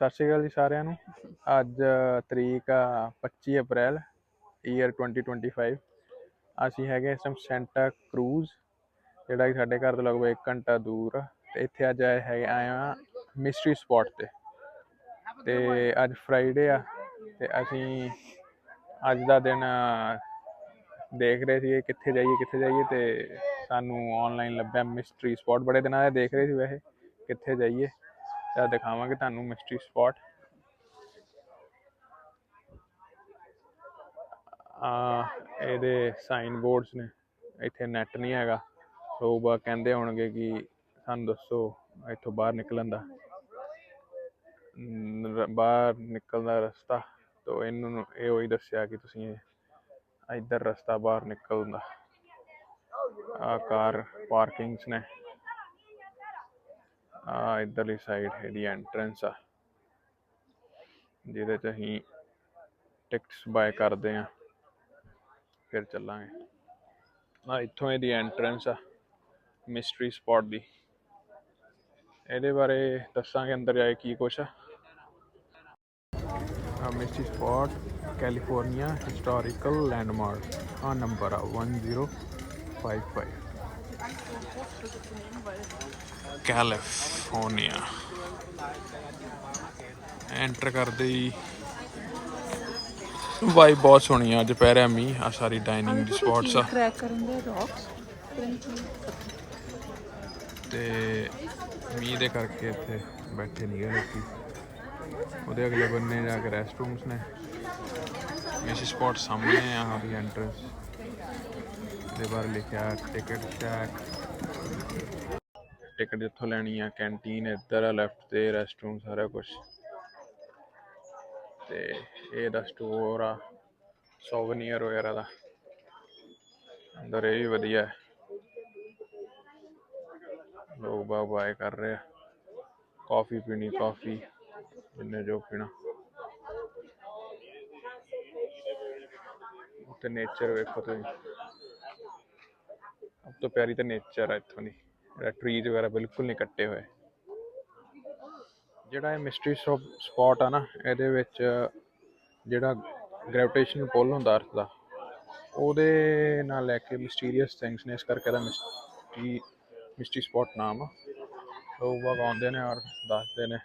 ਸਤਿ ਸ਼੍ਰੀ ਅਕਾਲ ਜੀ ਸਾਰਿਆਂ ਨੂੰ। ਅੱਜ ਤਰੀਕ ਆ 25 ਅਪ੍ਰੈਲ ਈਅਰ 2025। ਅਸੀਂ ਹੈਗੇ ਇਸ ਟਾਈਮ ਸੈਂਟਾ ਕਰੂਜ਼, ਜਿਹੜਾ ਕਿ ਸਾਡੇ ਘਰ ਤੋਂ ਲਗਭਗ 1 ਘੰਟਾ ਦੂਰ ਆ। ਤੇ ਇੱਥੇ ਅੱਜ ਆਏ ਆ ਮਿਸਟਰੀ ਸਪੌਟ ਤੇ ਅੱਜ ਫਰਾਈਡੇ ਆ ਤੇ ਅਸੀਂ ਅੱਜ ਦਾ ਦਿਨ ਦੇਖ ਰਹੇ ਸੀ ਕਿੱਥੇ ਜਾਈਏ ਤੇ ਸਾਨੂੰ ਆਨਲਾਈਨ ਲੱਭਿਆ ਮਿਸਟਰੀ ਸਪੌਟ। ਬੜੇ ਦਿਨਾਂ ਦਾ ਦੇਖ ਰਹੇ ਸੀ ਵੈਸੇ ਕਿੱਥੇ ਜਾਈਏ, ਤਾਂ ਦਿਖਾਵਾਂਗੇ ਤੁਹਾਨੂੰ ਮਿਸਟਰੀ ਸਪੌਟ। ਇਹਦੇ ਸਾਈਨ ਬੋਰਡਸ ਨੇ। ਇੱਥੇ ਨੈਟ ਨਹੀਂ ਹੈਗਾ, ਲੋਕ ਕਹਿੰਦੇ ਹੋਣਗੇ ਕਿ ਸਾਨੂੰ ਦੱਸੋ ਇੱਥੋਂ ਬਾਹਰ ਨਿਕਲਣ ਦਾ ਰਸਤਾ। ਤਾਂ ਇਹਨੂੰ ਇਹ ਉਹੀ ਦੱਸਿਆ ਕਿ ਤੁਸੀਂ ਇੱਧਰ ਰਸਤਾ ਬਾਹਰ ਨਿਕਲਣ ਦਾ। ਕਾਰ ਪਾਰਕਿੰਗਸ ਨੇ। ਇੱਧਰਲੀ ਸਾਈਡ ਇਹਦੀ ਐਂਟਰੈਂਸ ਆ, ਜਿਹਦੇ 'ਚ ਅਸੀਂ ਟਿਕਟਸ ਬਾਏ ਕਰਦੇ ਹਾਂ, ਫਿਰ ਚੱਲਾਂਗੇ। ਇੱਥੋਂ ਇਹਦੀ ਐਂਟਰੈਂਸ ਆ ਮਿਸਟਰੀ ਸਪੌਟ ਦੀ। ਇਹਦੇ ਬਾਰੇ ਦੱਸਾਂਗੇ ਅੰਦਰ ਜਾਏ ਕੀ ਕੁਛ ਆ। Mystery spot California historical landmark. Number ਆ 1055 ਕੈਲੀਫੋਰਨੀਆ। ਐਂਟਰ ਕਰਦੇ ਹੀ ਵਾਈਬ ਬਹੁਤ ਸੋਹਣੀ ਆ। ਦੁਪਹਿਰੇ ਮੀਂਹ ਆ, ਸਾਰੀ ਡਾਈਨਿੰਗ ਦੀ ਸਪੌਟਸ ਆ ਤੇ ਮੀਂਹ ਦੇ ਕਰਕੇ ਇੱਥੇ ਬੈਠੇ ਨਹੀਂ ਗਏ ਲੋਕੀ। ਉਹਦੇ ਅਗਲੇ ਬੰਨੇ ਜਾ ਕੇ ਰੈਸਟ ਰੂਮਸ ਨੇ। ਮਿਸਟਰੀ ਸਪੌਟ ਸਾਹਮਣੇ ਆ ਉਹਦੀ ਐਂਟਰੈਂਸ। ਇਹਦੇ ਬਾਰੇ ਲਿਖਿਆ ਟਿਕਟ ਚੈਕ। ਟਿਕਟ ਜਿੱਥੋਂ ਲੈਣੀ ਆ। ਕੈਂਟੀਨ ਇੱਧਰ ਆ ਲੈਫਟ ਤੇ, ਰੈਸਟ ਰੂਮ ਸਾਰਾ ਕੁਛ। ਤੇ ਇਹਦਾ ਸਟੋਰ ਆ ਸੋਵਨੀਅਰ ਵਗੈਰਾ ਦਾ। ਅੰਦਰ ਇਹ ਵੀ ਵਧੀਆ ਹੈ, ਲੋਕ ਬਾਏ ਕਰ ਰਹੇ ਆ। ਕਾਫੀ ਪੀਣੀ, ਕਾਫੀ ਜਿੰਨੇ ਜੋ ਪੀਣਾ। ਤੇ ਨੇਚਰ ਵੇਖੋ ਤੁਸੀਂ, ਸਭ ਤੋਂ ਪਿਆਰੀ ਤਾਂ ਨੇਚਰ ਆ ਇੱਥੋਂ ਦੀ। ਟਰੀਜ਼ ਵਗੈਰਾ ਬਿਲਕੁਲ ਨਹੀਂ ਕੱਟੇ ਹੋਏ। ਜਿਹੜਾ ਇਹ ਮਿਸਟਰੀ ਸਪੌਟ ਆ ਨਾ, ਇਹਦੇ ਵਿੱਚ ਜਿਹੜਾ ਗ੍ਰੈਵੀਟੇਸ਼ਨਲ ਪੁੱਲ ਹੁੰਦਾ ਅਰਥ ਦਾ, ਉਹਦੇ ਨਾਲ ਲੈ ਕੇ ਮਿਸਟੀਰੀਅਸ ਥਿੰਗਸ ਨੇ, ਇਸ ਕਰਕੇ ਇਹਦਾ ਮਿਸਟਰੀ ਸਪੌਟ ਨਾਮ ਆ। ਲੋਕ ਆਉਂਦੇ ਨੇ ਔਰ ਦੱਸਦੇ ਨੇ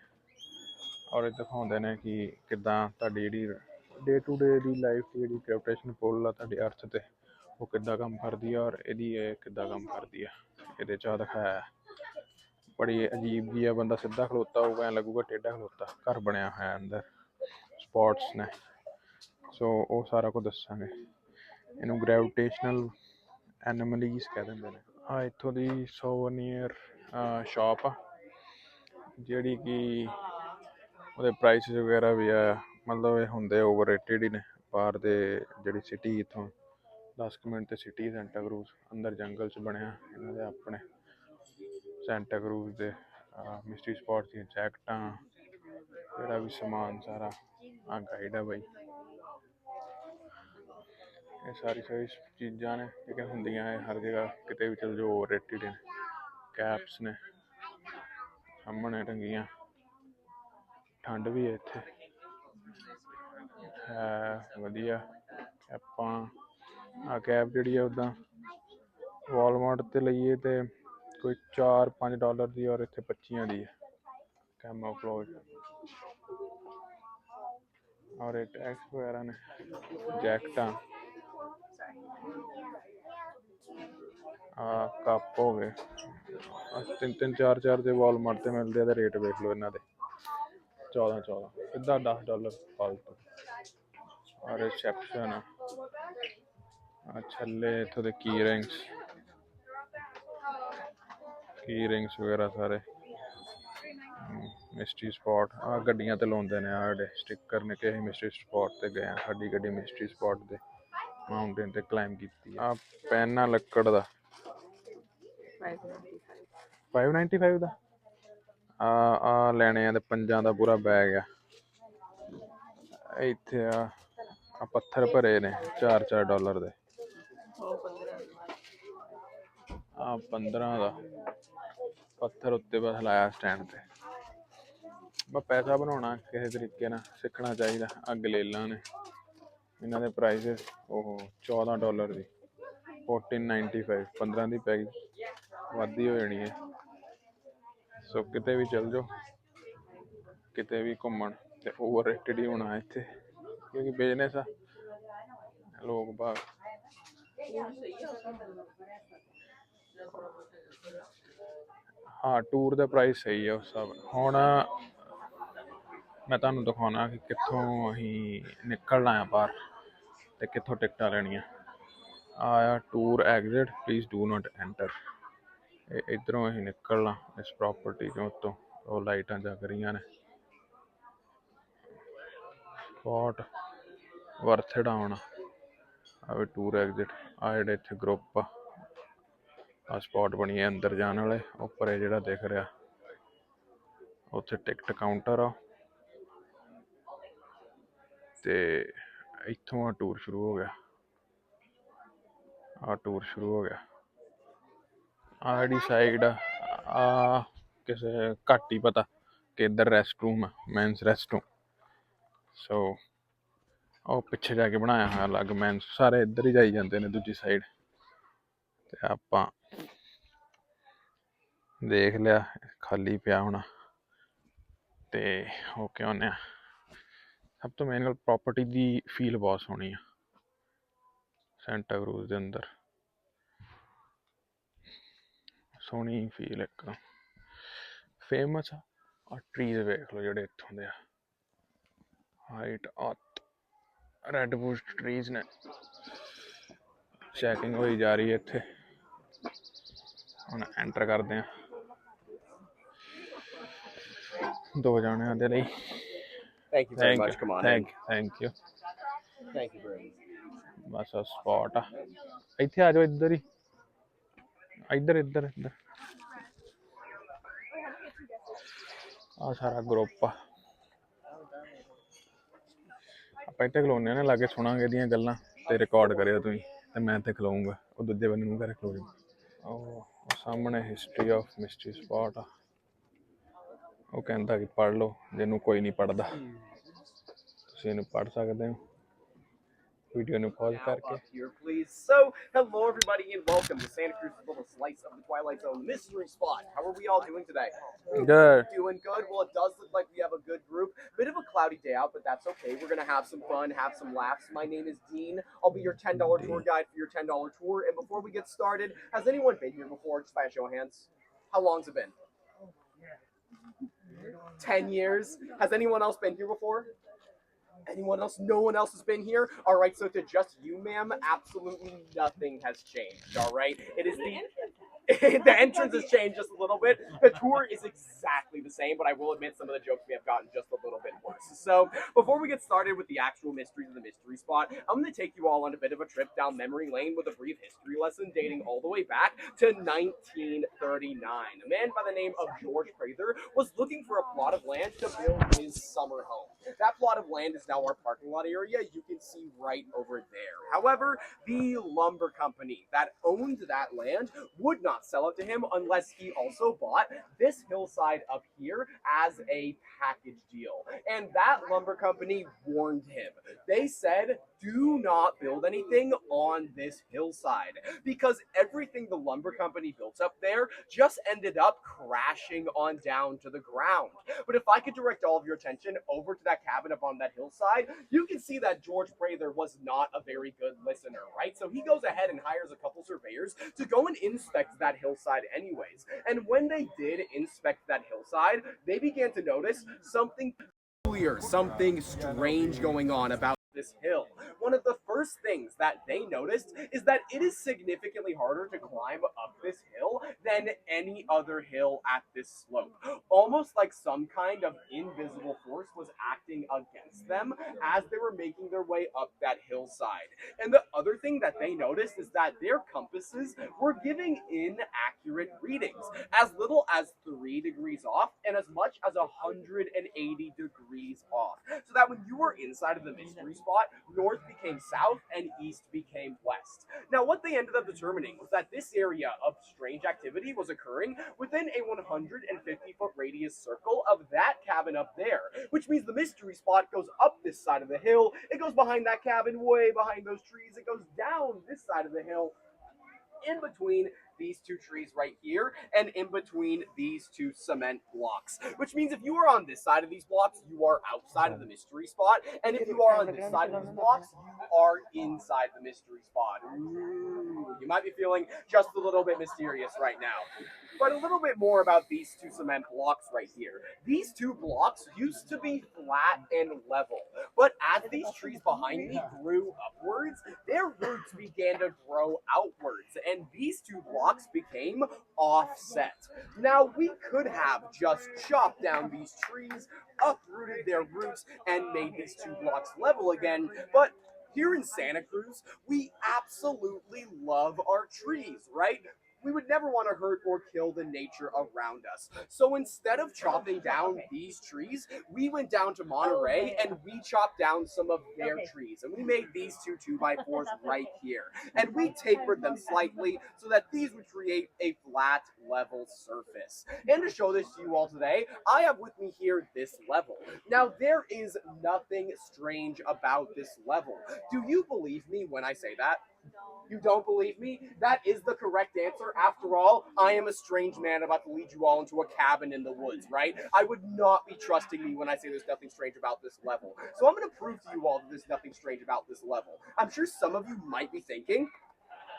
ਔਰ ਦਿਖਾਉਂਦੇ ਨੇ ਕਿ ਕਿੱਦਾਂ ਤੁਹਾਡੀ ਜਿਹੜੀ day to day the life ਦੀ ਜਿਹੜੀ ਗ੍ਰੈਵੀਟੇਸ਼ਨਲ ਪੁੱਲ ਆ ਤੁਹਾਡੀ ਅਰਥ 'ਤੇ, ਉਹ ਕਿੱਦਾਂ ਕੰਮ ਕਰਦੀ ਆ ਔਰ ਇਹਦੀ ਇਹ ਕਿੱਦਾਂ ਕੰਮ ਕਰਦੀ ਆ। ਇਹਦੇ 'ਚ ਦਿਖਾਇਆ ਬੜੀ ਅਜੀਬ ਜਿਹੀ ਆ। ਬੰਦਾ ਸਿੱਧਾ ਖਲੋਤਾ ਹੋਊਗਾ, ਐਂ ਲੱਗੂਗਾ ਟੇਢਾ ਖਲੋਤਾ। ਘਰ ਬਣਿਆ ਹੋਇਆ ਅੰਦਰ, ਸਪੌਟਸ ਨੇ। ਸੋ ਉਹ ਸਾਰਾ ਕੁਝ ਦੱਸਾਂਗੇ। ਇਹਨੂੰ ਗ੍ਰੈਵੀਟੇਸ਼ਨਲ ਐਨੋਮਲੀਜ਼ ਕਹਿ ਦਿੰਦੇ ਨੇ। ਇੱਥੋਂ ਦੀ ਸੋਵਨੀਅਰ ਸ਼ਾਪ ਆ, ਜਿਹੜੀ ਕਿ ਉਹਦੇ ਪ੍ਰਾਈਸਿਸ ਵਗੈਰਾ ਵੀ ਆ, ਮਤਲਬ ਇਹ ਹੁੰਦੇ ਓਵਰ ਰੇਟਡ ਹੀ ਨੇ। ਬਾਹਰ ਦੇ ਜਿਹੜੀ ਸਿਟੀ, ਇੱਥੋਂ 10 ਕੁ ਮਿੰਟ ਤੇ ਸਿਟੀ ਸੈਂਟਾ ਕਰੂਜ਼ ਅੰਦਰ ਜੰਗਲ 'ਚ ਬਣਿਆ ਇਹਨਾਂ ਦੇ ਆਪਣੇ। ਸੈਂਟਾ ਕਰੂਜ਼ ਦੇ ਮਿਸਟਰੀ ਸਪੌਟ ਦੀਆਂ ਜੈਕਟਾਂ, ਜਿਹੜਾ ਵੀ ਸਮਾਨ ਸਾਰਾ ਗਾਈਡ ਆ ਬਾਈ। ਇਹ ਸਾਰੀ ਚੀਜ਼ਾਂ ਨੇ, ਲੇਕਿਨ ਹੁੰਦੀਆਂ ਇਹ ਹਰ ਜਗ੍ਹਾ, ਕਿਤੇ ਵੀ ਚਲ ਜਾਓ ਓਵਰ ਰੇਟਡ ਨੇ। ਕੈਪਸ ਨੇ ਸਾਹਮਣੇ ਟੰਗੀਆਂ। ਠੰਡ ਵੀ ਹੈ ਇੱਥੇ, ਹੈ ਵਧੀਆ। ਆਪਾਂ ਕੈਪ ਜਿਹੜੀ ਆ ਉੱਦਾਂ ਵਾਲਮਾਰਟ 'ਤੇ ਲਈਏ ਤੇ ਕੋਈ $4-5 ਦੀ, ਔਰ ਇੱਥੇ 25 ਦੀ ਹੈ ਕੈਮੋਫਲੋਜ। ਔਰ ਇਹ ਟੈਕਸ ਵਗੈਰਾ ਨੇ, ਜੈਕਟਾਂ, ਕੱਪ ਹੋ ਗਏ। 3-3, 4-4 ਦੇ ਵਾਲਮਾਰਟ 'ਤੇ ਮਿਲਦੇ ਆ। ਤੇ ਰੇਟ ਵੇਖ ਲਓ ਇਹਨਾਂ ਦੇ, 14 ਸਿੱਧਾ $10 ਫਾਲਤੂ। ਔਰ ਰਿਸੈਪਸ਼ਨ ਆ ਛੱਲੇ ਇੱਥੋਂ ਦੇ ਕੀ ਰਿੰਗਸ ਵਗੈਰਾ ਸਾਰੇ। ਮਿਸਟਰੀ ਸਪੌਟ ਗੱਡੀਆਂ ਤੇ ਲਾਉਂਦੇ ਨੇ। ਸਾਡੇ ਸਟਿੱਕਰ ਨੇ ਕਿ ਅਸੀਂ ਮਿਸਟਰੀ ਸਪੌਟ ਤੇ ਗਏ ਹਾਂ। ਸਾਡੀ ਗੱਡੀ ਮਿਸਟਰੀ ਸਪੌਟ ਦੇ ਮਾਊਂਟੇਨ ਤੇ ਕਲਾਈਮ ਕੀਤੀ ਆ। ਪੈਨ ਆ ਲੱਕੜ ਦਾ, 595 ਦਾ। ਲੈਣੇ ਆ ਤੇ ਪੰਜਾਂ ਦਾ ਪੂਰਾ ਬੈਗ ਆ। ਇੱਥੇ ਆ ਪੱਥਰ ਭਰੇ ਨੇ $4 ਦੇ। 15 ਦਾ ਪੱਥਰ ਉੱਤੇ ਬਸ ਲਾਇਆ ਸਟੈਂਡ ਤੇ। ਬਸ ਪੈਸਾ ਬਣਾਉਣਾ ਕਿਸੇ ਤਰੀਕੇ ਨਾਲ ਸਿੱਖਣਾ ਚਾਹੀਦਾ। ਆ ਗਲੇਲਾਂ ਨੇ, ਇਹਨਾਂ ਦੇ ਪ੍ਰਾਈਸਿਸ ਉਹ $14 ਦੀ, 14.95, 15 ਦੀ ਪੈ ਗਈ, ਵੱਧਦੀ ਹੋ ਜਾਣੀ ਹੈ। ਸੋ ਕਿਤੇ ਵੀ ਚੱਲ ਜਾਓ, ਕਿਤੇ ਵੀ ਘੁੰਮਣ ਤੇ ਓਵਰ ਰੇਟਡ ਹੀ ਹੋਣਾ ਇੱਥੇ, ਕਿਉਂਕਿ ਬਿਜ਼ਨਸ ਆ, ਲੋਕ ਬਾਗ। ਹਾਂ, ਟੂਰ ਦਾ ਪ੍ਰਾਈਸ ਸਹੀ ਆ ਉਸ ਹਿਸਾਬ ਨਾਲ। ਹੁਣ ਮੈਂ ਤੁਹਾਨੂੰ ਦਿਖਾਉਣਾ ਕਿ ਕਿੱਥੋਂ ਅਸੀਂ ਨਿਕਲਣਾ ਆ ਬਾਹਰ ਤੇ ਕਿੱਥੋਂ ਟਿਕਟਾਂ ਲੈਣੀਆਂ। ਆਇਆ tour exit, please do not enter. ਇੱਧਰੋਂ ਅਸੀਂ ਨਿਕਲਣਾ ਇਸ ਪ੍ਰੋਪਰਟੀ ਦੇ ਉੱਤੋਂ। ਉਹ ਲਾਈਟਾਂ ਜਗ ਰਹੀਆਂ ਨੇ। ਸਪੌਟ ਵਰਥਡ ਆਉਣਾ ਆ ਵੀ ਟੂਰ ਐਗਜ਼ਿਟ। ਆ ਜਿਹੜੇ ਇੱਥੇ ਗਰੁੱਪ ਆ ਸਪੌਟ ਬਣੀ ਹੈ ਅੰਦਰ ਜਾਣ ਵਾਲੇ। ਉੱਪਰ ਇਹ ਜਿਹੜਾ ਦਿਖ ਰਿਹਾ ਉੱਥੇ ਟਿਕਟ ਕਾਊਂਟਰ ਆ ਤੇ ਇੱਥੋਂ ਆ ਟੂਰ ਸ਼ੁਰੂ ਹੋ ਗਿਆ। ਆ ਟੂਰ ਸ਼ੁਰੂ ਹੋ ਗਿਆ। ਆ ਜਿਹੜੀ ਸਾਈਡ ਆ ਕਿਸੇ ਘੱਟ ਹੀ ਪਤਾ ਕਿ ਇੱਧਰ ਰੈਸਟ ਰੂਮ ਆ, ਮੈਨਸ ਰੈਸਟ ਰੂਮ। ਸੋ ਉਹ ਪਿੱਛੇ ਜਾ ਕੇ ਬਣਾਇਆ ਹੋਇਆ ਅਲੱਗ ਮੈਨਸ, ਸਾਰੇ ਇੱਧਰ ਹੀ ਜਾਈ ਜਾਂਦੇ ਨੇ ਦੂਜੀ ਸਾਈਡ। ਤੇ ਆਪਾਂ ਦੇਖ ਲਿਆ ਖਾਲੀ ਪਿਆ ਹੋਣਾ ਤੇ ਹੋ ਕੇ ਆਉਂਦੇ ਆ। ਸਭ ਤੋਂ ਮੇਨ ਗੱਲ ਪ੍ਰੋਪਰਟੀ ਦੀ ਫੀਲ ਬਹੁਤ ਸੋਹਣੀ ਆ ਸੈਂਟਾ ਕਰੂਜ਼ ਦੇ ਅੰਦਰ, ਸੋਹਣੀ ਫੀਲ ਇੱਕਦਮ। ਫੇਮਸ ਆ ਟਰੀਜ਼ ਵੇਖ ਲਓ ਜਿਹੜੇ ਇੱਥੋਂ ਦੇ ਆ, ਹਾਈਟ ਆਤ ਰੈਡ ਬੂਸਟ ਟਰੀਜ਼ ਨੇ। ਚੈਕਿੰਗ ਹੋਈ ਜਾ ਰਹੀ ਹੈ ਇੱਥੇ, ਹੁਣ ਐਂਟਰ ਕਰਦੇ ਆ 2 ਜਣਿਆਂ ਦੇ ਲਈ। Thank you very much. Come on in. Thank you. Thank you very much. ਬਸ ਆ ਸਪੌਟ ਆ, ਇੱਥੇ ਆ ਜਾਓ, ਇੱਧਰ ਹੀ, ਇੱਧਰ ਇੱਧਰ ਇੱਧਰ। ਆ ਸਾਰਾ ਗਰੁੱਪ ਆ, ਆਪਾਂ ਇੱਥੇ ਖਲੋਨੇ ਨੇ, ਲਾਗੇ ਸੁਣਾਂਗੇ ਇਹਦੀਆਂ ਗੱਲਾਂ ਤੇ ਰਿਕਾਰਡ ਕਰਿਓ ਤੁਸੀਂ ਤੇ ਮੈਂ ਇੱਥੇ ਖਲੋਊਂਗਾ, ਉਹ ਦੂਜੇ ਬੰਦੇ ਨੂੰ ਘਰੇ ਖਲੋ ਜਾਊ। ਉਹ ਸਾਹਮਣੇ ਹਿਸਟਰੀ ਆਫ ਮਿਸਟਰੀ ਸਪਾਟ ਆ। ਉਹ ਕਹਿੰਦਾ ਕਿ ਪੜ੍ਹ ਲਓ, ਜਿਹਨੂੰ ਕੋਈ ਨਹੀਂ ਪੜ੍ਹਦਾ ਤੁਸੀਂ ਇਹਨੂੰ ਪੜ੍ਹ ਸਕਦੇ ਹੋ ਵੀਡੀਓ ਨੂੰ ਪੌਜ਼ ਕਰਕੇ। Here, please. So, hello everybody and welcome to Santa Cruz's little slice of the Twilight Zone mystery spot. How are we all doing today? Good. Doing good. Well, it does look like we have a good group. Bit of a cloudy day out, but that's okay. We're gonna have some fun, have some laughs. My name is Dean. I'll be your $10 tour guide for your $10 tour. And before we get started, has anyone been here before? Just by a show of hands. How long's it been? 10 years. Has anyone else been here before? Anyone else? No one else has been here? All right, so to just you, ma'am, absolutely nothing has changed, all right? It is the entrance has changed just a little bit. The tour is exactly the same, but I will admit some of the jokes may have gotten just a little bit worse. So before we get started with the actual mysteries of the mystery spot, I'm going to take you all on a bit of a trip down memory lane with a brief history lesson dating all the way back to 1939. A man by the name of George Prather was looking for a plot of land to build his summer home. That plot of land is now our parking lot area. You can see right over there. However, the lumber company that owned that land would not sell it to him unless he also bought this hillside up here as a package deal. And that lumber company warned him. They said, do not build anything on this hillside, because everything the lumber company built up there just ended up crashing on down to the ground. But if I could direct all of your attention over to that cabin up on that hillside, you can see that George Prather was not a very good listener, right? So he goes ahead and hires a couple surveyors to go and inspect that hillside anyways. And when they did inspect that hillside, they began to notice something peculiar, something strange going on about this hill. One of the first things that they noticed is that it is significantly harder to climb up this hill than any other hill at this slope. Almost like some kind of invisible force was acting against them as they were making their way up that hillside. And the other thing that they noticed is that their compasses were giving inaccurate readings, as little as 3 degrees off and as much as 180 degrees off. So that when you were inside of the mystery spot, north became south south and east became west. Now, what they ended up determining was that this area of strange activity was occurring within a 150-foot radius circle of that cabin up there, which means the mystery spot goes up this side of the hill, it goes behind that cabin, way behind those trees, it goes down this side of the hill, in between these two trees right here and in between these two cement blocks, which means if you are on this side of these blocks, you are outside of the mystery spot, and if you are on this side of these blocks, you are inside the mystery spot. Ooh, you might be feeling just a little bit mysterious right now. But a little bit more about these two cement blocks right here. These two blocks used to be flat and level, but as these trees behind me grew upwards, their roots began to grow outwards, and these two blocks became offset. Now, we could have just chopped down these trees, uprooted their roots, and made these two blocks level again, but here in Santa Cruz, we absolutely love our trees, right? We would never want to hurt or kill the nature around us. So instead of chopping down these trees, we went down to Monterey and we chopped down some of their trees. And we made these two 2x4s right here. And we tapered them slightly so that these would create a flat, level surface. And to show this to you all today, I have with me here this level. Now, there is nothing strange about this level. Do you believe me when I say that? You don't believe me? That is the correct answer. After all, I am a strange man about to lead you all into a cabin in the woods, right? I would not be trusting me when I say there's nothing strange about this level. So I'm going to prove to you all that there's nothing strange about this level. I'm sure some of you might be thinking,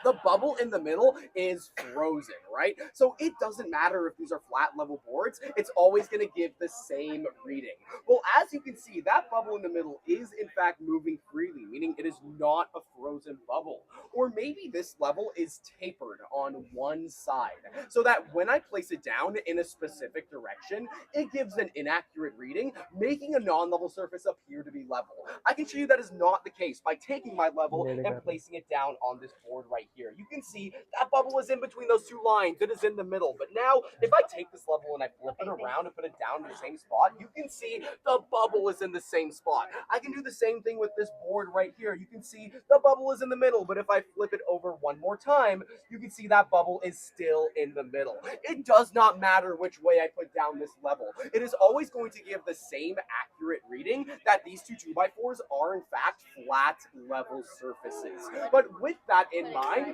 the bubble in the middle is frozen, right? So it doesn't matter if these are flat level boards, it's always going to give the same reading. Well, as you can see, that bubble in the middle is in fact moving freely, meaning it is not a frozen bubble. Or maybe this level is tapered on one side, so that when I place it down in a specific direction, it gives an inaccurate reading, making a non-level surface appear to be level. I can show you that is not the case by taking my level and placing it down on this board right here. You can see that bubble is in between those two lines. It is in the middle. But now, if I take this level and I flip it around and put it down in the same spot, you can see the bubble is in the same spot. I can do the same thing with this board right here. You can see the bubble is in the middle, but if I flip it over one more time, you can see that bubble is still in the middle. It does not matter which way I put down this level. It is always going to give the same accurate reading that these two 2x4s are in fact flat level surfaces. But with that in mind,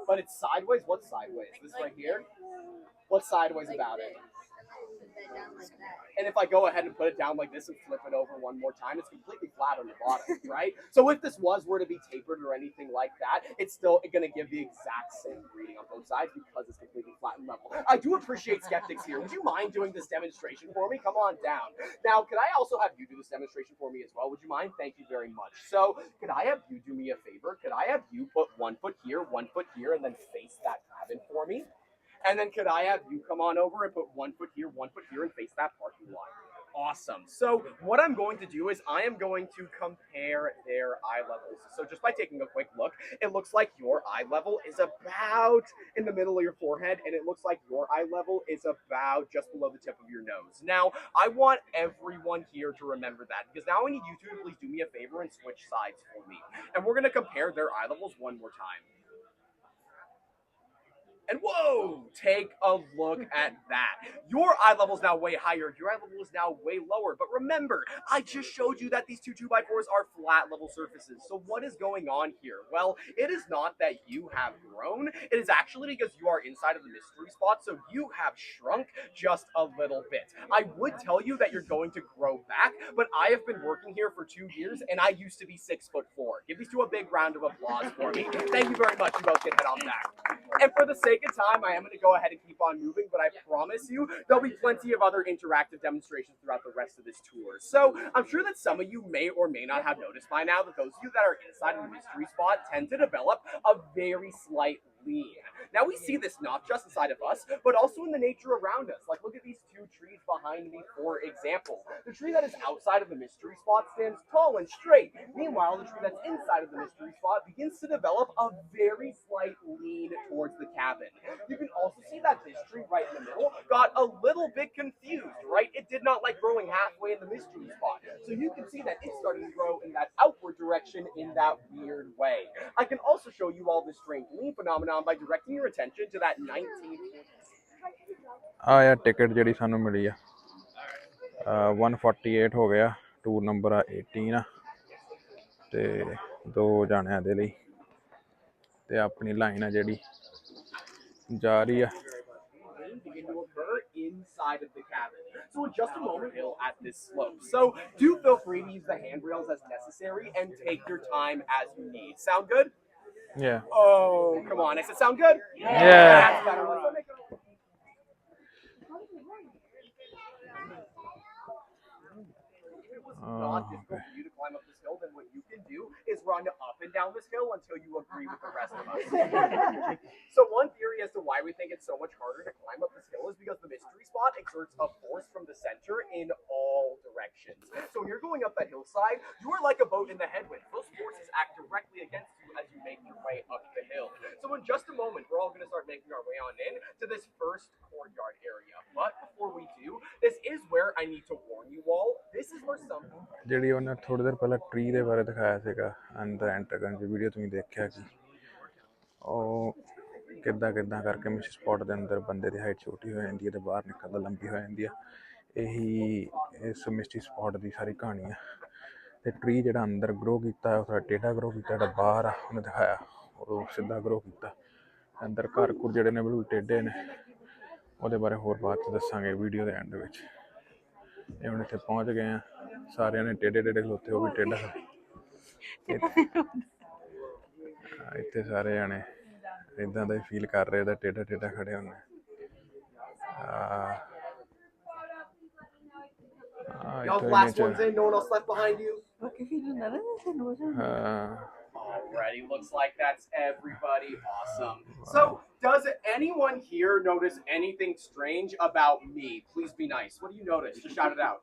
but it's sideways. What's sideways? This right here? What's sideways about it? And if I go ahead and put it down like this and flip it over one more time, it's completely flat on the bottom, right? So if this were to be tapered or anything like that, it's still going to give the exact same reading on both sides because it's completely flat and level. I do appreciate skeptics here. Would you mind doing this demonstration for me? Come on down. Now, could I also have you do this demonstration for me as well? Would you mind? Thank you very much. So could I have you do me a favor? Could I have you put 1 foot here, 1 foot here, and then face that cabin for me? And then could I have you come on over and put 1 foot here, 1 foot here, and face that parking lot? Awesome. So what I'm going to do is I am going to compare their eye levels. So just by taking a quick look, it looks like your eye level is about in the middle of your forehead, and it looks like your eye level is about just below the tip of your nose. Now, I want everyone here to remember that, because now I need you to please do me a favor and switch sides for me. And we're going to compare their eye levels one more time. And whoa, take a look at that. Your eye level is now way higher. Your eye level is now way lower. But remember, I just showed you that these two 2x4s are flat level surfaces. So what is going on here? Well, it is not that you have grown. It is actually because you are inside of the mystery spot. So you have shrunk just a little bit. I would tell you that you're going to grow back, but I have been working here for 2 years and I used to be 6'4". Give these two a big round of applause for me. Thank you very much. You both get head on back. And for the sake of time, I am going to go ahead and keep on moving, but I promise you there'll be plenty of other interactive demonstrations throughout the rest of this tour. So I'm sure that some of you may or may not have noticed by now that those of you that are inside of the mystery spot tend to develop a very slight lean. Now we see this not just inside of us, but also in the nature around us. Like, look at these two trees behind me, for example. The tree that is outside of the mystery spot stands tall and straight. Meanwhile, the tree that's inside of the mystery spot begins to develop a very slight lean towards the cabin. You can also see that this tree right in the middle got a little bit confused, right? It did not like growing halfway in the mystery spot. So you can see that it started to grow in that outward direction in that weird way. I can also show you all this strange lean phenomenon by directing your attention to that 19th. ਆ ਯਾਰ ticket ਜਿਹੜੀ ਸਾਨੂੰ ਮਿਲੀ ਆ 148 ਹੋ ਗਿਆ, tour number ਆ 18 ਆ ਤੇ 2 ਜਾਣਿਆਂ ਦੇ ਲਈ ਤੇ ਆਪਣੀ ਲਾਈਨ ਆ ਜਿਹੜੀ ਜਾ ਰਹੀ ਆ। Begin to occur inside of the cabin. So in just a moment, we'll at this slope. So do feel free to use the handrails as necessary and take your time as you need. Sound good? Yeah. Oh, come on. I said sound good? Yeah. That's better. Let's make it. Not difficult for you to climb up this hill, then what you can do is run up and down this hill until you agree with the rest of us. So one theory as to why we think it's so much harder to climb up this hill is because the mystery spot exerts a force from the center in all directions. So when you're going up that hillside, you are like a boat in the headwind. Those forces act directly against you as you make your way up the hill. So in just a moment, we're all going to start making our way on in to this first courtyard area. But before we do, this is where I need to warn you all. This is where some ਜਿਹੜੀ ਉਹਨੇ ਥੋੜੀ ਦੇਰ ਪਹਿਲਾਂ tree ਦੇ ਬਾਰੇ ਦਿਖਾਇਆ ਸੀਗਾ ਅੰਦਰ ਐਂਟਰ ਕਰਨ ਦੀ ਵੀਡੀਓ ਤੁਸੀਂ ਦੇਖਿਆ ਕਿ ਉਹ ਕਿੱਦਾਂ ਕਰਕੇ ਮਿਸਟਰੀ ਸਪੌਟ ਦੇ ਅੰਦਰ ਬੰਦੇ ਦੀ ਹਾਈਟ ਛੋਟੀ ਹੋ ਜਾਂਦੀ ਹੈ ਤੇ ਬਾਹਰ ਨਿਕਲਦਾ ਲੰਬੀ ਹੋ ਜਾਂਦੀ ਆ। ਇਹੀ ਇਸ ਮਿਸਟਰੀ ਸਪੌਟ ਦੀ ਸਾਰੀ ਕਹਾਣੀ ਆ। ਤੇ ਟਰੀ ਜਿਹੜਾ ਅੰਦਰ ਗਰੋ ਕੀਤਾ ਉਹ ਥੋੜਾ ਟੇਢਾ ਗਰੋ ਕੀਤਾ, ਜਿਹੜਾ ਬਾਹਰ ਆ ਉਹਨੇ ਦਿਖਾਇਆ ਉਹ ਸਿੱਧਾ ਗਰੋ ਕੀਤਾ। ਅੰਦਰ ਘਰ ਘੁਰ ਜਿਹੜੇ ਨੇ ਬਿਲਕੁਲ ਟੇਢੇ ਨੇ, ਉਹਦੇ ਬਾਰੇ ਹੋਰ ਬਾਅਦ 'ਚ ਦੱਸਾਂਗੇ ਵੀਡੀਓ ਦੇ ਐਂਡ ਵਿੱਚ। ਇਹ ਹੁਣ ਇੱਥੇ ਪਹੁੰਚ ਗਏ ਆ, ਸਾਰਿਆਂ ਨੇ ਟੇਢੇ ਖਲੋਤੇ, ਉਹ ਵੀ ਟੇਢਾ। ਇੱਥੇ ਸਾਰੇ ਜਾਣੇ ਇੱਦਾਂ ਦਾ ਹੀ ਫੀਲ ਕਰ ਰਹੇ ਤਾਂ ਟੇਢਾ ਖੜੇ ਹੁੰਦੇ। y'all last ones in, no one else left behind you. Alrighty, looks like that's everybody. Awesome. So, does anyone here notice anything strange about me? Please be nice. What do you notice? Just shout it out.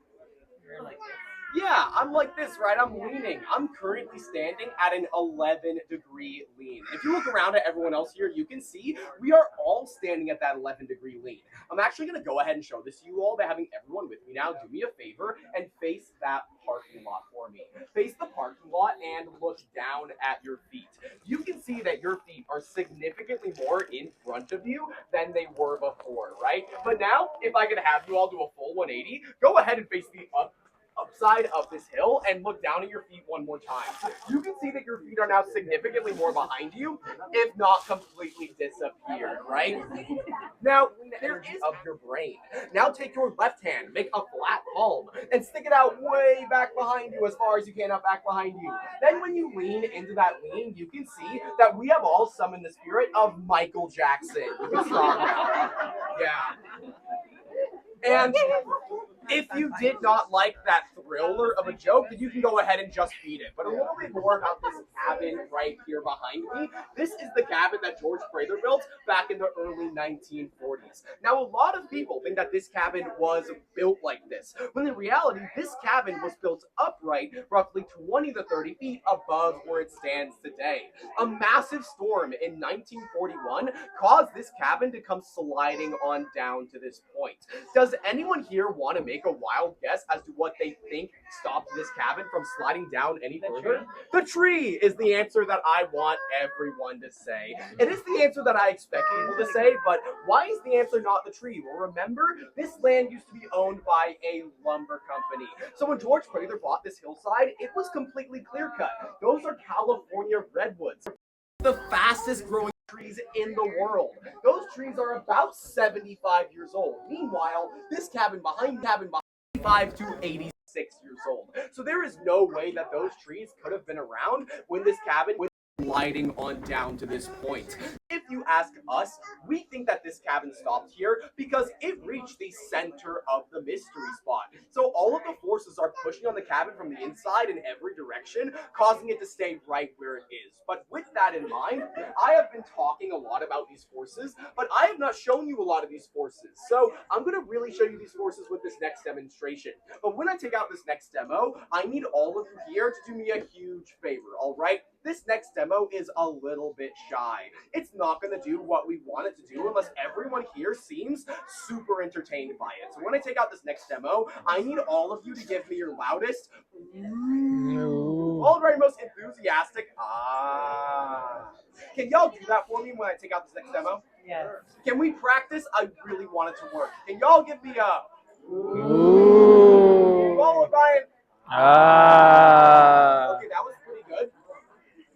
Yeah, I'm like this, right? I'm leaning. I'm currently standing at an 11-degree lean. If you look around at everyone else here, you can see we are all standing at that 11-degree lean. I'm actually going to go ahead and show this to you all by having everyone with me now. Do me a favor and face that parking lot for me. Face the parking lot and look down at your feet. You can see that your feet are significantly more in front of you than they were before, right? But now, if I could have you all do a full 180, go ahead and face the upside of this hill and look down at your feet one more time. You can see that your feet are now significantly more behind you, if not completely disappeared, right? Now, there is of your brain. Now take your left hand, make a flat palm, and stick it out way back behind you as far as you can up back behind you. Then when you lean into that lean, you can see that we have all summoned the spirit of Michael Jackson. You can stop now. Yeah. And if you did not like that thriller of a joke, then you can go ahead and just beat it. But a little bit more about this cabin right here behind me. This is the cabin that George Prather built back in the early 1940s. Now, a lot of people think that this cabin was built like this, when in reality, this cabin was built upright roughly 20 to 30 feet above where it stands today. A massive storm in 1941 caused this cabin to come sliding on down to this point. Does anyone here want to make a wild guess as to what they think stopped this cabin from sliding down any further? The tree is the answer that I want everyone to say. It is the answer that I expect people to say, but why is the answer not the tree? Well, remember, this land used to be owned by a lumber company. So when George Prather bought this hillside, it was completely clear-cut. Those are California redwoods, the fastest growing trees in the world. Those trees are about 75 years old. Meanwhile, this cabin behind 5 to 86 years old. So there is no way that those trees could have been around when this cabin was sliding on down to this point. If you ask us, we think that this cabin stopped here because it reached the center of the mystery spot. So all of the forces are pushing on the cabin from the inside in every direction, causing it to stay right where it is. But with that in mind, I have been talking a lot about these forces, but I have not shown you a lot of these forces. So I'm going to really show you these forces with this next demonstration. But when I take out this next demo, I need all of you here to do me a huge favor, all right? This next demo is a little bit shy. It's not going to do what we want it to do unless everyone here seems super entertained by it. So when I take out this next demo, I need all of you to give me your loudest, all very most enthusiastic, Can y'all do that for me when I take out this next demo? Yes. Can we practice? I really want it to work. Can y'all give me a followed by an Okay, that was pretty good.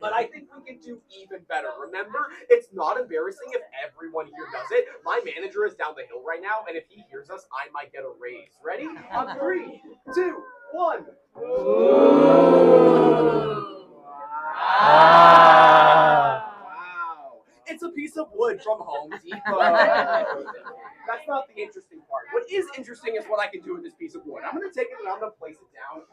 But I think we can do even better. Remember, it's not embarrassing if everyone here does it. My manager is down the hill right now, and if he hears us, I might get a raise. Ready? On 3, 2, 1. Wow. It's a piece of wood from Home Depot. That's not the interesting part. What is interesting is what I can do with this piece of wood. I'm going to take it and I'm going to place it down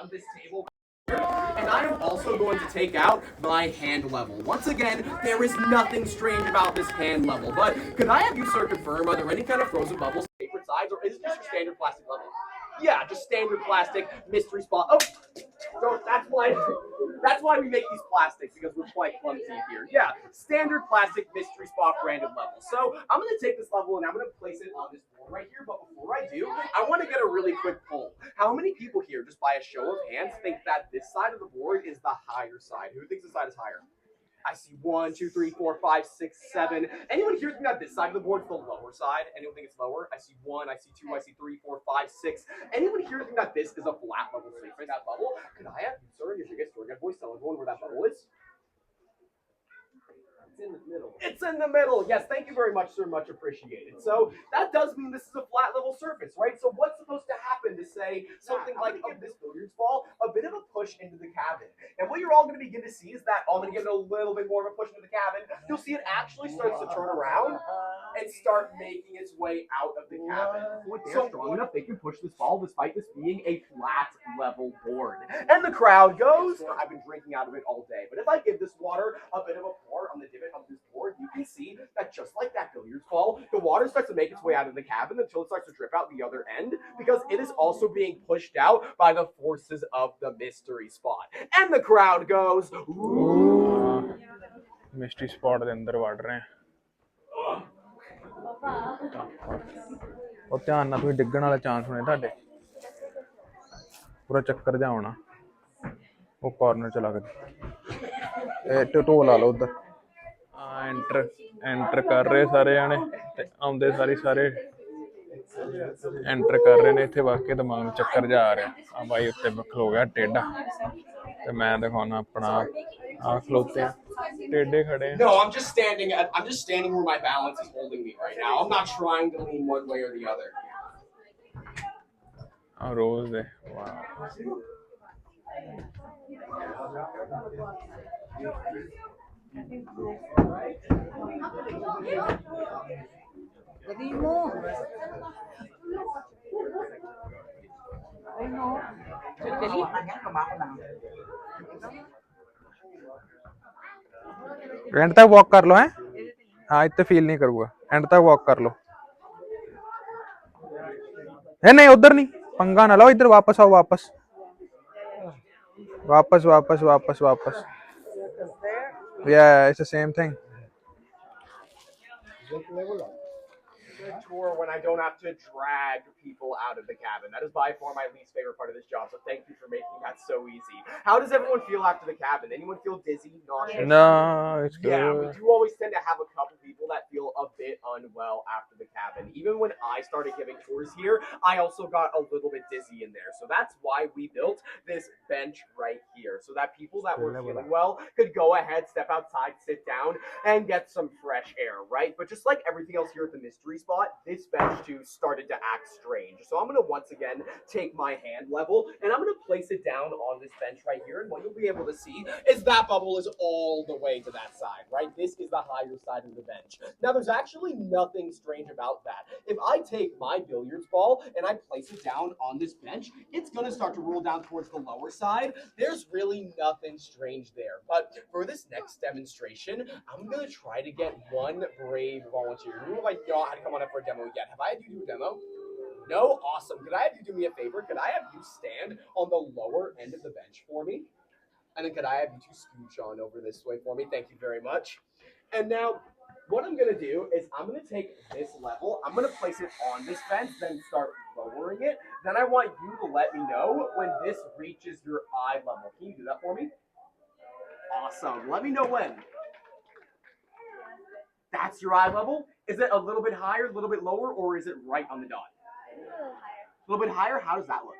on this table. And I am also going to take out my hand level. Once again, there is nothing strange about this hand level. But could I have you, sir, confirm, are there any kind of frozen bubbles, favorite sides, or is it just your standard plastic level? Yeah, just standard plastic mystery spot. Oh, so that's why we make these plastics, because we're quite clumsy here. Yeah, standard plastic mystery spot branded level. So I'm going to take this level and I'm going to place it on this board right here. But before I do, I want to get a really quick poll. How many people here, just by a show of hands, think that this side of the board is the higher side? Who thinks this side is higher? I see 1, 2, 3, 4, 5, 6, 7. Anyone here think that this side of the board is the lower side? Anyone think it's lower? I see 1, I see 2, I see 3, 4, 5, 6. Anyone here think that this is a flat level safe in that bubble? Could I have you, sir, your biggest story voice, tell everyone where that bubble is? It's in the middle. It's in the middle. Yes, thank you very much, sir. Much appreciated. So that does mean this is a flat level surface, right? So what's supposed to happen to say something like of this billiards ball, a bit of a push into the cabin? And what you're all going to begin to see is that I'm going to give it a little bit more of a push into the cabin. You'll see it actually starts to turn around and start making its way out of the cabin. So strong enough, they can push this ball despite this being a flat level board. And the crowd goes, I've been drinking out of it all day. But if I give this water a bit of a pour on the divot of this board, you can see that just like that billiards ball, the water starts to make its way out of the cabin until it starts to drip out the other end, because it is also being pushed out by the forces of the mystery spot. And the crowd goes, ooh. Mystery spot ਦੇ ਅੰਦਰ ਵੜ ਰਹੇ ਆ ਉਹ ਧਿਆਨ ਨਾਲ ਤੁਸੀਂ ਡਿੱਗਣ ਵਾਲੇ ਚਾਂਸ ਹੋਣੇ ਤੁਹਾਡੇ ਪੂਰਾ ਚੱਕਰ ਜਾ ਆਉਣਾ ਉਹ ਕਾਰਨਰ ਚ ਲੱਗਦਾ ਇਹ ਢੋਲ ਲਾ ਲਓ ਉਧਰ ਐਂਟਰ ਕਰ ਰਹੇ ਸਾਰੇ ਜਾਣੇ ਤੇ ਆਉਂਦੇ ਸਾਰੇ ਐਂਟਰ ਕਰ ਰਹੇ ਨੇ ਇੱਥੇ ਵਾਕਈ ਦਿਮਾਗ ਨੂੰ ਚੱਕਰ ਜਾ ਆ ਰਿਹਾ ਆ ਬਾਈ ਉੱਤੇ ਖਲੋ ਗਿਆ ਟੇਢਾ ਤੇ ਮੈਂ ਦਿਖਾਉਣਾ ਆਪਣਾ ਆ ਖਲੋਤੇ ਆ ਟੇਢੇ ਖੜੇ ਆ No, I'm just standing where my balance is holding me right now. I'm not trying to lean one way or the other. ਆ ਰੋਜ਼ ਦੇ ਵਾਹ Jadi mo. Ay no. Dali. Kanya kumako lang. And तक walk कर लो है हाँ इतने feel नहीं करूँगा एंड तक वॉक कर लो है नहीं उधर नहीं पंगा ना लो इधर वापस आओ वापस yeah it's the same thing Tour when I don't have to drag people out of the cabin. That is by far my least favorite part of this job, so thank you for making that so easy. How does everyone feel after the cabin? Anyone feel dizzy, nauseous? no it's good Yeah, we do always tend to have a couple people that feel a bit unwell after the cabin. Even when I started giving tours here, I also got a little bit dizzy in there. So that's why we built this bench right here, so that people that were feeling well could go ahead, step outside, sit down, and get some fresh air, right? But just like everything else here at the Mystery Spot, spot, this bench too started to act strange. So I'm going to once again take my hand level and I'm going to place it down on this bench right here. And what you'll be able to see is that bubble is all the way to that side, right? This is the higher side of the bench. Now, there's actually nothing strange about that. If I take my billiards ball and I place it down on this bench, it's going to start to roll down towards the lower side. There's really nothing strange there. But for this next demonstration, I'm going to try to get one brave volunteer. Who have I not had come on up for a demo yet? Have I had you do a demo? No? Awesome. Could I have you do me a favor? Could I have you stand on the lower end of the bench for me? And then could I have you two scooch on over this way for me? Thank you very much. And now, what I'm going to do is I'm going to take this level, I'm going to place it on this bench, then start lowering it. Then I want you to let me know when this reaches your eye level. Can you do that for me? Awesome. Let me know when. That's your eye level? Is it a little bit higher, a little bit lower, or is it right on the dot? A little bit higher? How does that look?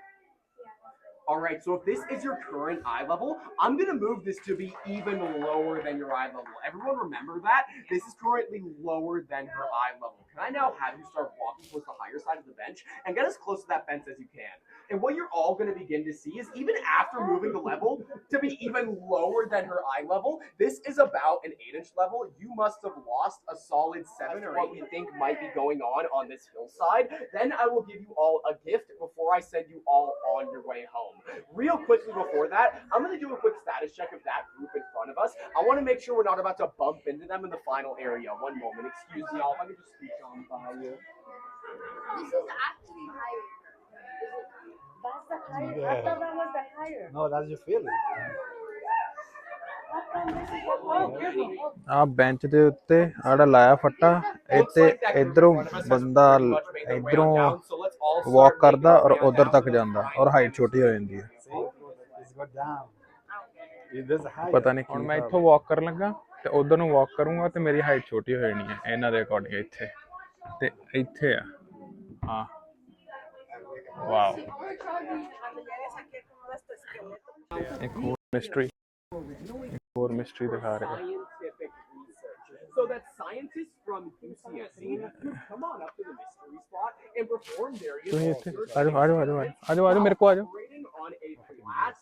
All right, so if this is your current eye level, I'm going to move this to be even lower than your eye level. Everyone remember that? This is currently lower than her eye level. Can I now have you start walking towards the higher side of the bench and get as close to that bench as you can? And what you're all going to begin to see is even after moving the level to be even lower than her eye level, this is about an 8-inch level. You must have lost a solid 7 or 8 what we think might be going on this hillside. Then I will give you all a gift before I send you all on your way home. Real quickly before that, I'm going to do a quick status check of that group in front of us. I want to make sure we're not about to bump into them in the final area. One moment. Excuse me, y'all. If I could just speak on by you. This is actually higher. That's the higher. Yeah. I thought that was the higher. No, that's your feeling. How come this is the higher? ਆ bench ਦੇ ਉੱਤੇ ਆੜਾ ਲਾਇਆ ਫੱਟਾ ਇੱਥੇ ਇਧਰੋਂ ਬੰਦਾ ਇਧਰੋਂ ਵਾਕ ਕਰਦਾ ਔਰ ਉਧਰ ਤੱਕ ਜਾਂਦਾ ਔਰ ਹਾਈਟ ਛੋਟੀ ਹੋ ਜਾਂਦੀ ਹੈ ਪਤਾ ਨਹੀਂ ਹੁਣ ਮੈਂ ਇੱਥੋਂ ਵਾਕ ਕਰਨ ਲੱਗਾ ਤੇ ਉਧਰ ਨੂੰ ਵਾਕ ਕਰੂੰਗਾ ਤੇ ਮੇਰੀ ਹਾਈਟ ਛੋਟੀ ਹੋ ਜਾਣੀ ਹੈ ਇਹਨਾਂ ਦੇ ਅਕੋਰਡਿੰਗ ਇੱਥੇ ਤੇ ਇੱਥੇ ਆ ਹਾਂ ਵਾਓ ਇੱਕ ਹੋਰ ਮਿਸਟਰੀ ਦਿਖਾ ਰਹੇ Scientific research. So that scientists from UCSC could come on up to the mystery spot and perform various ਤੁਸੀਂ ਇੱਥੇ research ਆ ਜਾਓ ਮੇਰੇ ਕੋਲ ਆ ਜਾਓ operating on a flat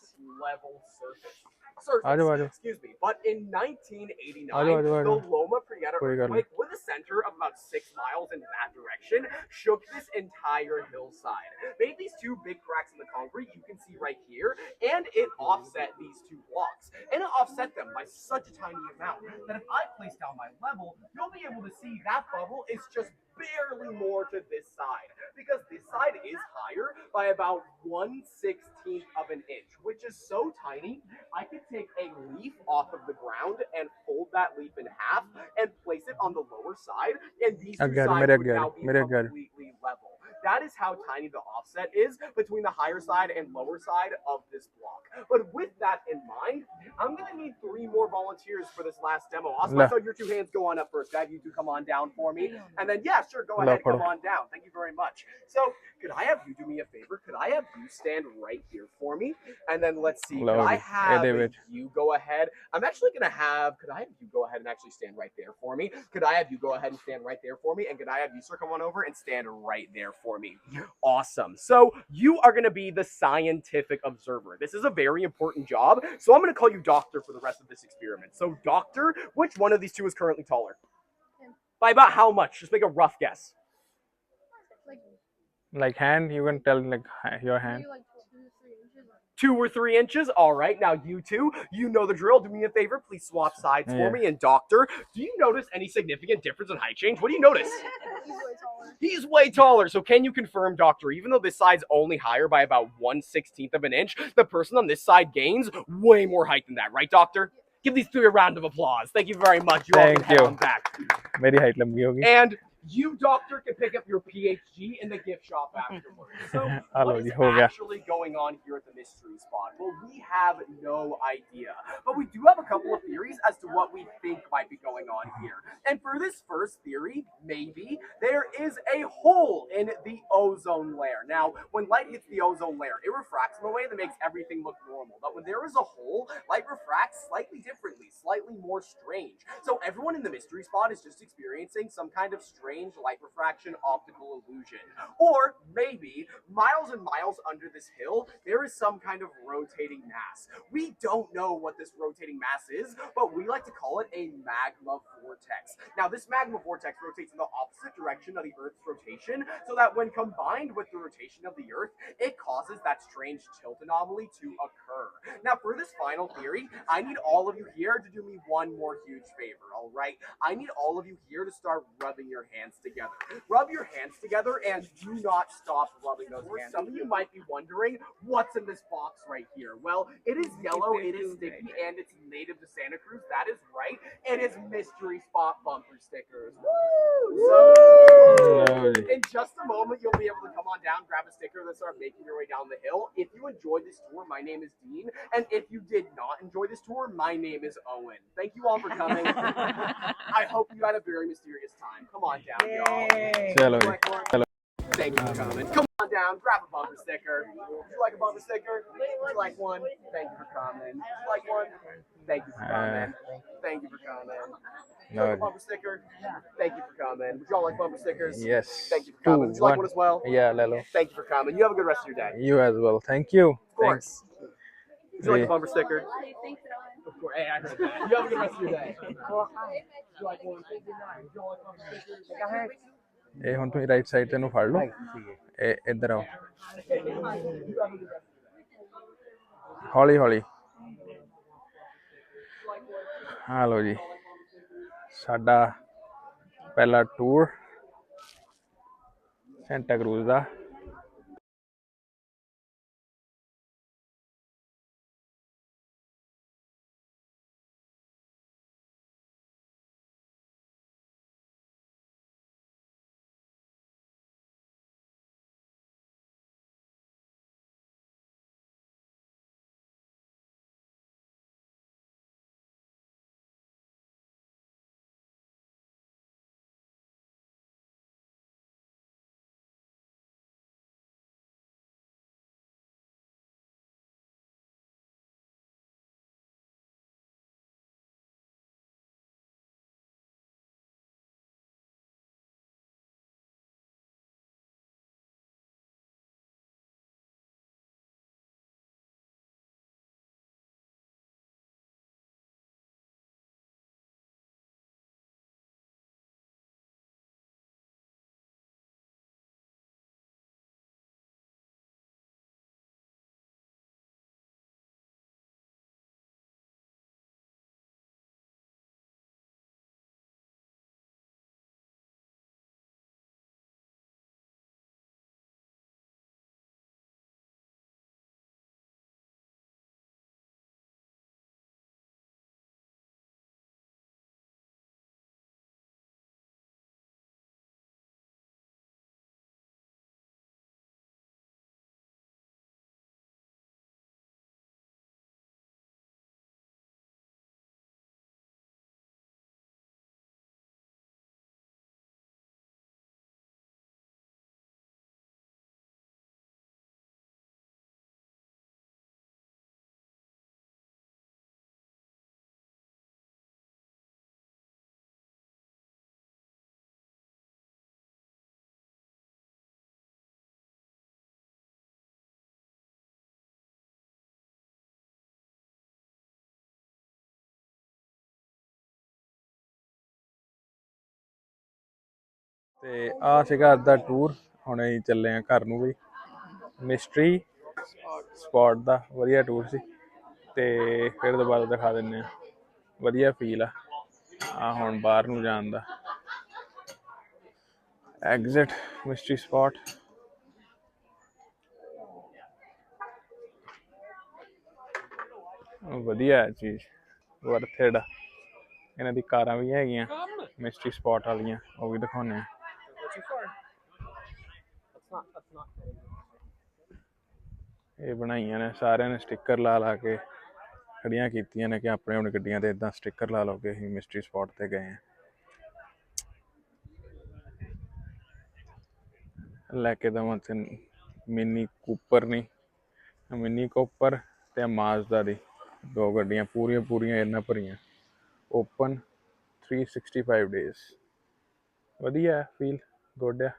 level surface. Excuse me. But in 1989, the Loma Prieta earthquake, with a center of about 6 miles in that direction, shook this entire hillside. Made these two big cracks in the concrete you can see right here, and it offset these two blocks. And it offset them by such a tiny amount that if I place down my level, you'll be able to see that bubble is just barely more to this side, because this side is higher by about 1/16 of an inch, which is so tiny, I could take a leaf off of the ground and fold that leaf in half and place it on the lower side, and these two sides would now be completely level. That is how tiny the offset is between the higher side and lower side of this block. But with that in mind, I'm going to need 3 more volunteers for this last demo. Oscar, I saw your 2 hands go on up first. Have you two come on down for me? And then, yeah, sure, go ahead, come on down. Thank you very much. So, could I have you do me a favor? Could I have you stand right here for me? And then let's see, could I have you go ahead? I'm actually going to have, could I have you go ahead and actually stand right there for me? Could I have you go ahead and stand right there for me? And could I have you, sir, come on over and stand right there for me? Awesome. So you are going to be the scientific observer. This is a very important job. So I'm going to call you doctor for the rest of this experiment. So doctor, which one of these two is currently taller? By about how much? Just make a rough guess. like hand you can tell like your hand Like 2 or 3 inches. 2 or 3 inches. All right. Now you two, you know the drill. Do me a favor. Please swap sides for me. And doctor, do you notice any significant difference in height change? What do you notice? He's way taller. He's way taller. So can you confirm, doctor, even though this side's only higher by about 1/16 of an inch, the person on this side gains way more height than that, right, doctor? Give these three a round of applause. Thank you very much. You all can head on back. Very height lambi hogi. And you, doctor, can pick up your PhD in the gift shop afterwards. So what is actually going on here at the mystery spot? Well, we have no idea. But we do have a couple of theories as to what we think might be going on here. And for this first theory, maybe there is a hole in the ozone layer. Now, when light hits the ozone layer, it refracts in a way that makes everything look normal. But when there is a hole, light refracts slightly differently, slightly slightly more strange. So everyone in the mystery spot is just experiencing some kind of strange light refraction optical illusion. Or maybe miles and miles under this hill, there is some kind of rotating mass. We don't know what this rotating mass is, but we like to call it a magma vortex. Now, this magma vortex rotates in the opposite direction of the Earth's rotation, so that when combined with the rotation of the Earth, it causes that strange tilt anomaly to occur. Now, for this final theory, I need all of you here to do me one more huge favor, all right? I need all of you here to start rubbing your hands together. Rub your hands together and do not stop rubbing those hands. Some of you might be wondering, what's in this box right here? Well, it is yellow, it is sticky, and it's native to Santa Cruz. That is right. It is mystery spot bumper stickers. Woo! So, in just a moment, you'll be able to come on down, grab a sticker, and start making your way down the hill. If you enjoyed this tour, my name is Dean, and if you did not enjoy this tour, my name is Owen. Thank you all for coming. I hope you had a very mysterious time. Come on down, y'all. चलो Would you ji like one? Thank you for coming. Come on down, grab a bumper sticker. Would you like a bumper sticker? Would you like one? Thank you for coming. Would you like one? Thank you for coming. Thank you for coming. Would you like a bumper sticker? Thank you for coming. Would you all like bumper stickers? yes Thank you for 2 coming. Would you like 1 one as well? yeah ले लो Thank you for coming. You have a good rest of your day. you as well thank you Of course. Would you like a ji bumper sticker? Of course. Hey, I heard that. You have a good rest of your day. Would you like one? Would you all like bumper stickers? ਇਹ ਹੁਣ ਤੁਸੀਂ right side ਤੇ ਨੂੰ ਫੜ ਲਓ ਇਹ ਇੱਧਰ ਆਓ ਹੌਲੀ ਹੌਲੀ ਆ ਲਓ ਜੀ ਸਾਡਾ ਪਹਿਲਾ ਟੂਰ ਸੈਂਟਾ ਕਰੂਜ਼ ਦਾ ਤੇ ਆ ਸੀਗਾ ਅੱਜ ਦਾ ਟੂਰ ਹੁਣ ਅਸੀਂ ਚੱਲੇ ਆ ਘਰ ਨੂੰ ਵੀ ਮਿਸਟਰੀ ਸਪੌਟ ਦਾ ਵਧੀਆ ਟੂਰ ਸੀ ਤੇ ਫਿਰ ਦੁਬਾਰਾ ਦਿਖਾ ਦਿੰਦੇ ਆ ਵਧੀਆ ਫੀਲ ਆ ਹੁਣ ਬਾਹਰ ਨੂੰ ਜਾਣ ਦਾ ਐਗਜ਼ਿਟ ਮਿਸਟਰੀ ਸਪੌਟ ਵਧੀਆ ਚੀਜ਼ ਵਰਥ ਆ ਇਹਨਾਂ ਦੀ ਕਾਰਾਂ ਵੀ ਹੈਗੀਆਂ ਮਿਸਟਰੀ ਸਪੌਟ ਵਾਲੀਆਂ ਉਹ ਵੀ ਦਿਖਾਉਂਦੇ ਆ ਇਹ ਬਣਾਈਆਂ ਨੇ ਸਾਰਿਆਂ ਨੇ ਸਟਿੱਕਰ ਲਾ ਲਾ ਕੇ ਖੜੀਆਂ ਕੀਤੀਆਂ ਨੇ ਕਿ ਆਪਣੇ ਹੁਣ ਗੱਡੀਆਂ ਤੇ ਇਦਾਂ ਸਟਿੱਕਰ ਲਾ ਲਓ ਕਿ ਅਸੀਂ ਮਿਸਟਰੀ ਸਪੌਟ ਤੇ ਗਏ ਹਾਂ ਲੈ ਕੇ ਦੇਵਾਂ ਤੇ ਮਿੰਨੀ ਕੂਪਰ ਨਹੀਂ ਮਿੰਨੀ ਕੂਪਰ ਤੇ ਮਾਜ਼ਦਾ ਦੀ ਦੋ ਗੱਡੀਆਂ ਪੂਰੀਆਂ ਇਹਨਾਂ ਭਰੀਆਂ ਓਪਨ 365 ਡੇਜ਼। ਵਧੀਆ, ਫੀਲ ਗੁੱਡ ਆ।